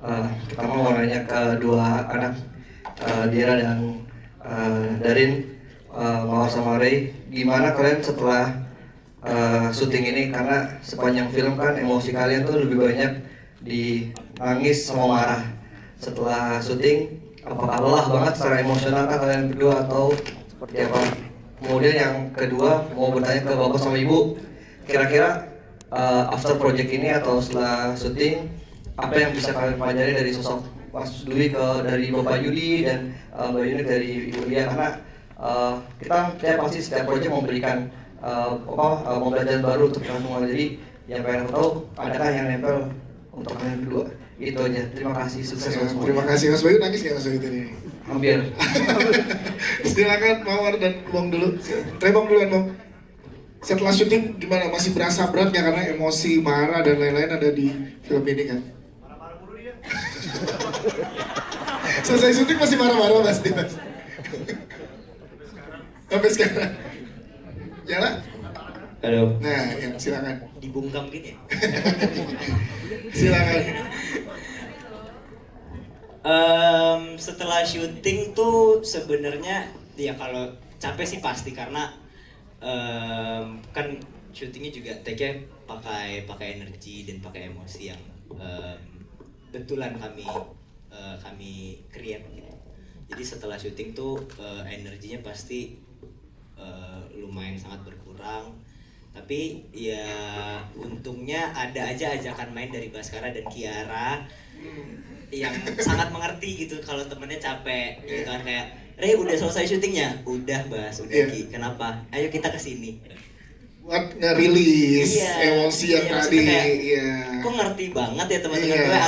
Pertama mau nanya ke dua anak, Dira dan Darin, Mawar sama Ray, gimana kalian setelah syuting ini? Karena sepanjang film kan emosi kalian tuh lebih banyak di nangis sama marah. Setelah syuting, apakah lelah banget secara emosional kan kalian berdua atau seperti apa? Kemudian yang kedua mau bertanya ke bapak sama ibu, kira-kira after project ini atau setelah syuting, apa yang bisa kalian pelajari dari sosok Mas Dwi dari Bapak Yudi dan Mbak Yuni dari Ibu Lia? Karena kita saya pasti setiap project memberikan mau belajar baru untuk kalian semua. Jadi yang pengen aku tahu, adakah yang nempel untuk kalian berdua? Itu aja. Terima kasih, sukses semua. Terima kasih Mas Bayu. Nangis nggak Mas Bayu tadi? Hampir. Silakan Mawar dan Bong dulu. Bong duluan Bong. Setelah syuting gimana? Masih berasa berat nggak karena emosi, marah dan lain-lain ada di film ini kan? Marah-marah mulu dia. Selesai syuting masih marah-marah pasti Mas. Sampai sekarang. Jala? Halo. Nah, ya, silakan. Dibungkam gini ya? Silakan. Setelah syuting tuh sebenarnya ya kalau capek sih pasti karena kan syutingnya juga take-nya pakai energi dan pakai emosi yang betulan kami create gitu. Jadi setelah syuting tuh energinya pasti lumayan sangat berkurang. Tapi ya untungnya ada aja ajakan main dari Baskara dan Kiara yang sangat mengerti gitu kalau temennya capek gitu kan, kayak Rey udah selesai syutingnya, udah Bas, udah Ki, kenapa? Ayo kita kesini Buat ngerilis emosi yang tadi. Kok ngerti banget ya teman-teman gue,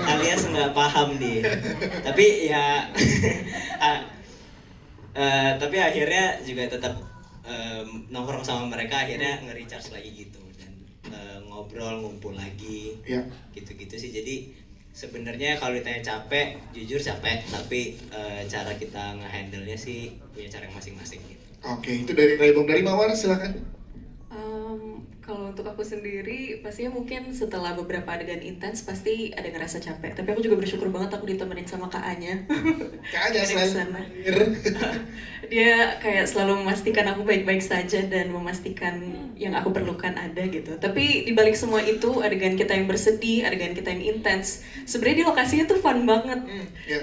alias nggak paham nih. Tapi ya tapi akhirnya juga tetap nongkrong sama mereka, akhirnya nge-recharge lagi gitu dan ngobrol, ngumpul lagi, gitu-gitu sih. Jadi sebenarnya kalau ditanya capek, jujur capek, tapi cara kita nge-handle-nya sih punya cara yang masing-masing gitu. Oke, itu dari Bong. Dari Mawar silakan. Kalau untuk aku sendiri, pastinya mungkin setelah beberapa adegan intens pasti ada ngerasa capek. Tapi aku juga bersyukur banget aku ditemenin sama Kak Anya. Kak Anya selalu dia kayak selalu memastikan aku baik-baik saja dan memastikan yang aku perlukan ada gitu. Tapi dibalik semua itu, adegan kita yang bersedih, adegan kita yang intens, sebenarnya di lokasinya tuh fun banget.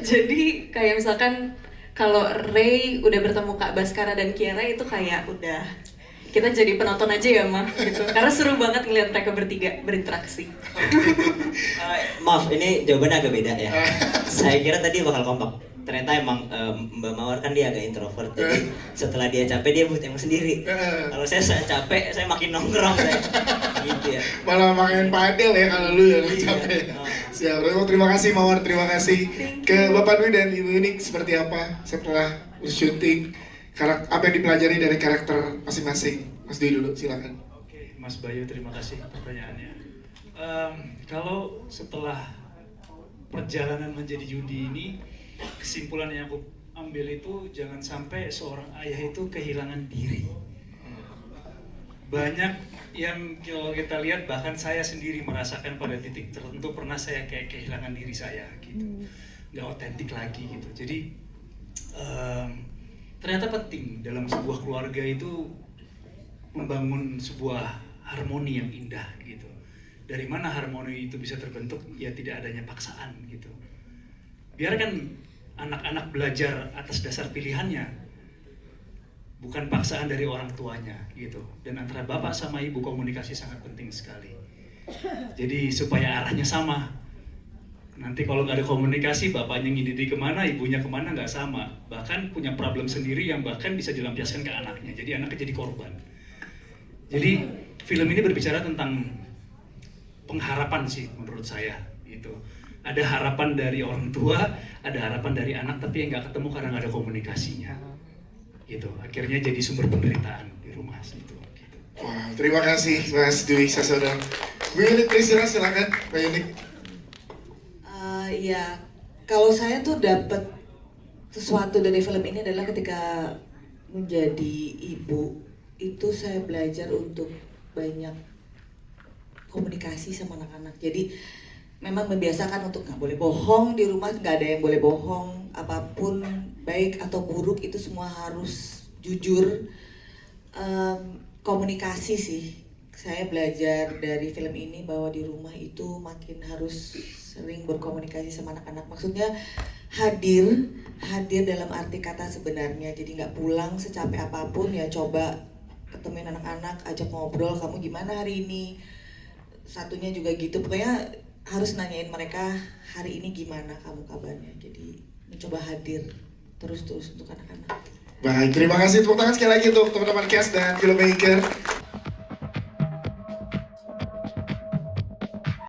Jadi kayak misalkan kalau Ray udah bertemu Kak Baskara dan Kiara itu kayak udah kita jadi penonton aja ya mah gitu, karena seru banget ngeliat mereka bertiga berinteraksi. Maaf, ini jawabannya agak beda ya. Saya kira tadi bakal kompak. Ternyata emang Mbak Mawar kan dia agak introvert, jadi setelah dia capek dia butuh yang sendiri. Kalau saya capek, saya makin nongkrong saya. Gitu ya. Malah makin padel ya kalau lu yang capek. Siap, terima kasih Mawar, terima kasih ke Bapak Dwi dan Ibu Unik. Seperti apa setelah syuting, apa yang dipelajari dari karakter masing-masing? Mas Dwi dulu, silakan. Oke, Mas Bayu, terima kasih pertanyaannya. Kalau setelah perjalanan menjadi Yudi ini, kesimpulan yang aku ambil itu jangan sampai seorang ayah itu kehilangan diri. Banyak yang kalau kita lihat, bahkan saya sendiri merasakan pada titik tertentu pernah saya kayak kehilangan diri saya gitu, nggak otentik lagi gitu. Jadi ternyata penting dalam sebuah keluarga itu membangun sebuah harmoni yang indah gitu. Dari mana harmoni itu bisa terbentuk? Ya tidak adanya paksaan gitu. Biarkan anak-anak belajar atas dasar pilihannya, bukan paksaan dari orang tuanya gitu. Dan antara bapak sama ibu komunikasi sangat penting sekali. Jadi supaya arahnya sama. Nanti kalau nggak ada komunikasi, bapaknya ngididi kemana, ibunya kemana nggak sama. Bahkan punya problem sendiri yang bahkan bisa dilampiaskan ke anaknya. Jadi anaknya jadi korban. Jadi film ini berbicara tentang pengharapan sih menurut saya. Gitu. Ada harapan dari orang tua, ada harapan dari anak, tapi yang nggak ketemu karena nggak ada komunikasinya. Gitu. Akhirnya jadi sumber penderitaan di rumah situ. Gitu. Wah, terima kasih Mas Dwi Sasoda. Bu Yunik, silakan. Bu Yunik. Ya, kalau saya tuh dapat sesuatu dari film ini adalah ketika menjadi ibu itu saya belajar untuk banyak komunikasi sama anak-anak. Jadi memang membiasakan untuk nggak boleh bohong di rumah, nggak ada yang boleh bohong, apapun baik atau buruk itu semua harus jujur. Komunikasi sih, saya belajar dari film ini bahwa di rumah itu makin harus sering berkomunikasi sama anak-anak. Maksudnya hadir dalam arti kata sebenarnya. Jadi nggak pulang secapek apapun ya, coba ketemuin anak-anak, ajak ngobrol, kamu gimana hari ini. Satunya juga gitu, pokoknya harus nanyain mereka hari ini gimana kamu kabarnya. Jadi mencoba hadir terus untuk anak-anak. Baik, terima kasih, tepuk tangan sekali lagi untuk teman-teman cast dan filmmaker.